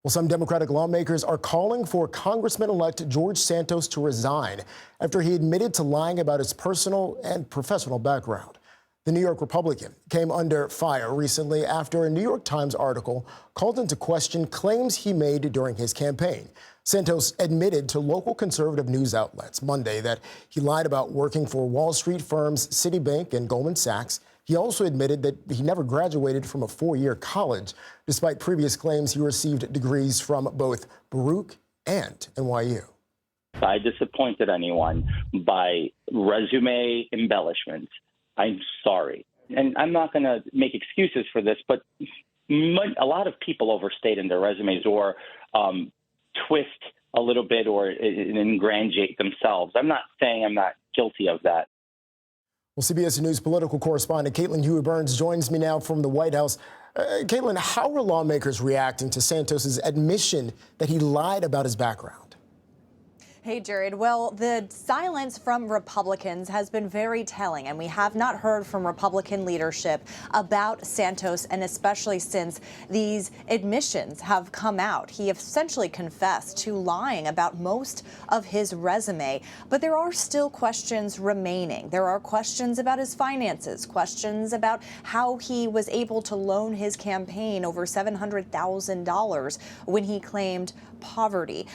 Well, some Democratic lawmakers are calling for Congressman-elect George Santos to resign after he admitted to lying about his personal and professional background. The New York Republican came under fire recently after a New York Times article called into question claims he made during his campaign. Santos admitted to local conservative news outlets Monday that he lied about working for Wall Street firms Citibank and Goldman Sachs. He also admitted that he never graduated from a four-year college, despite previous claims he received degrees from both Baruch and NYU. If I disappointed anyone by resume embellishments, I'm sorry. And I'm not going to make excuses for this, but a lot of people overstate in their resumes or twist a little bit or ingratiate themselves. I'm not saying I'm not guilty of that. Well, CBS News political correspondent Caitlin Huey-Burns joins me now from the White House. Caitlin, how are lawmakers reacting to Santos's admission that he lied about his background? Hey, Jared. Well, the silence from Republicans has been very telling, and we have not heard from Republican leadership about Santos, and especially since these admissions have come out. He essentially confessed to lying about most of his resume, but there are still questions remaining. There are questions about his finances, questions about how he was able to loan his campaign over $700,000 when he claimed poverty.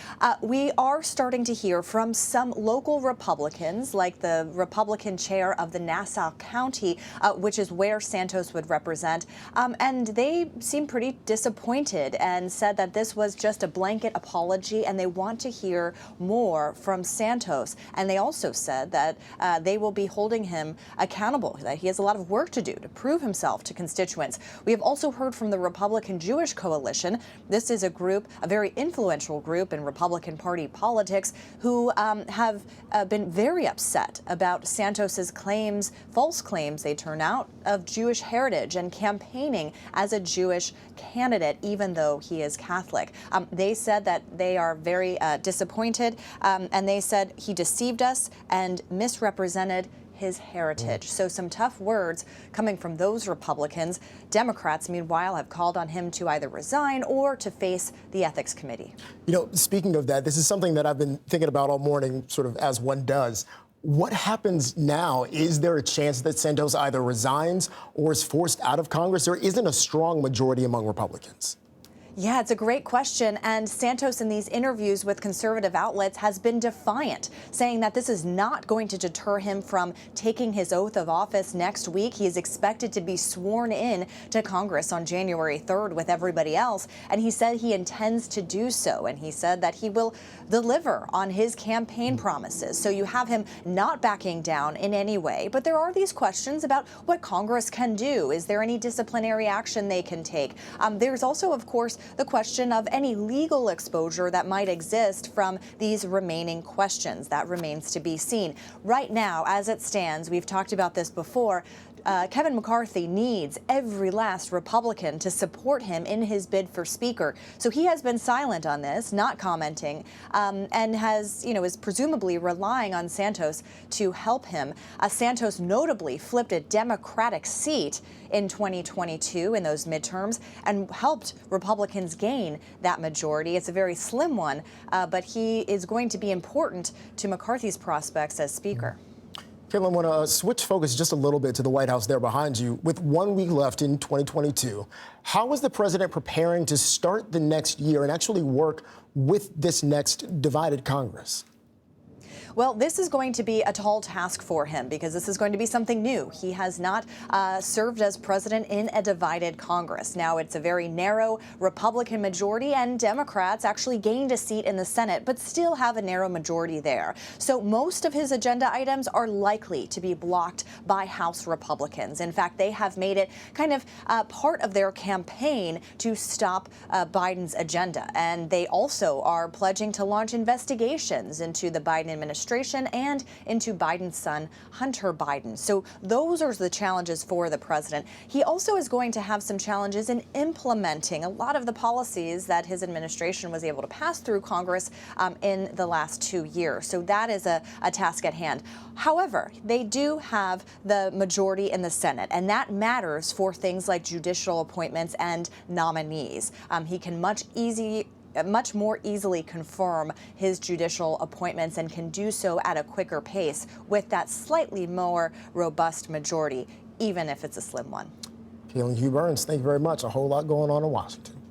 We are starting to hear from some local Republicans, like the Republican chair of the Nassau County, which is where Santos would represent, and they seem pretty disappointed and said that this was just a blanket apology and they want to hear more from Santos. And they also said that they will be holding him accountable, that he has a lot of work to do to prove himself to constituents. We have also heard from the Republican Jewish Coalition. This is a group, a very influential group in Republican Party politics, who have been very upset about Santos's claims, false claims they turn out, of Jewish heritage and campaigning as a Jewish candidate, even though he is Catholic. They said that they are very disappointed, and they said he deceived us and misrepresented his heritage. So some tough words coming from those Republicans. Democrats, meanwhile, have called on him to either resign or to face the ethics committee. You know, speaking of that, this is something that I've been thinking about all morning, sort of as one does. What happens now? Is there a chance that Santos either resigns or is forced out of Congress? There isn't a strong majority among Republicans. Yeah, it's a great question. And Santos, in these interviews with conservative outlets, has been defiant, saying that this is not going to deter him from taking his oath of office next week. He is expected to be sworn in to Congress on January 3rd with everybody else. And he said he intends to do so. And he said that he will deliver on his campaign promises. So you have him not backing down in any way. But there are these questions about what Congress can do. Is there any disciplinary action they can take? There's also, of course, the question of any legal exposure that might exist from these remaining questions. That remains to be seen. Right now, as it stands, we've talked about this before, Kevin McCarthy needs every last Republican to support him in his bid for Speaker. So he has been silent on this, not commenting, and has, is presumably relying on Santos to help him. Santos notably flipped a Democratic seat in 2022 in those midterms and helped Republicans gain that majority. It's a very slim one, but he is going to be important to McCarthy's prospects as Speaker. Caitlin, I want to switch focus just a little bit to the White House there behind you. With 1 week left in 2022, how is the president preparing to start the next year and actually work with this next divided Congress? Well, this is going to be a tall task for him because this is going to be something new. He has not served as president in a divided Congress. Now, it's a very narrow Republican majority, and Democrats actually gained a seat in the Senate, but still have a narrow majority there. So most of his agenda items are likely to be blocked by House Republicans. In fact, they have made it kind of part of their campaign to stop Biden's agenda. And they also are pledging to launch investigations into the Biden administration and into Biden's son, Hunter Biden. So those are the challenges for the president. He also is going to have some challenges in implementing a lot of the policies that his administration was able to pass through Congress in the last 2 years. So that is a task at hand. However, they do have the majority in the Senate, and that matters for things like judicial appointments and nominees. He can much much more easily confirm his judicial appointments and can do so at a quicker pace with that slightly more robust majority, even if it's a slim one. Caitlin Huey-Burns, thank you very much. A whole lot going on in Washington.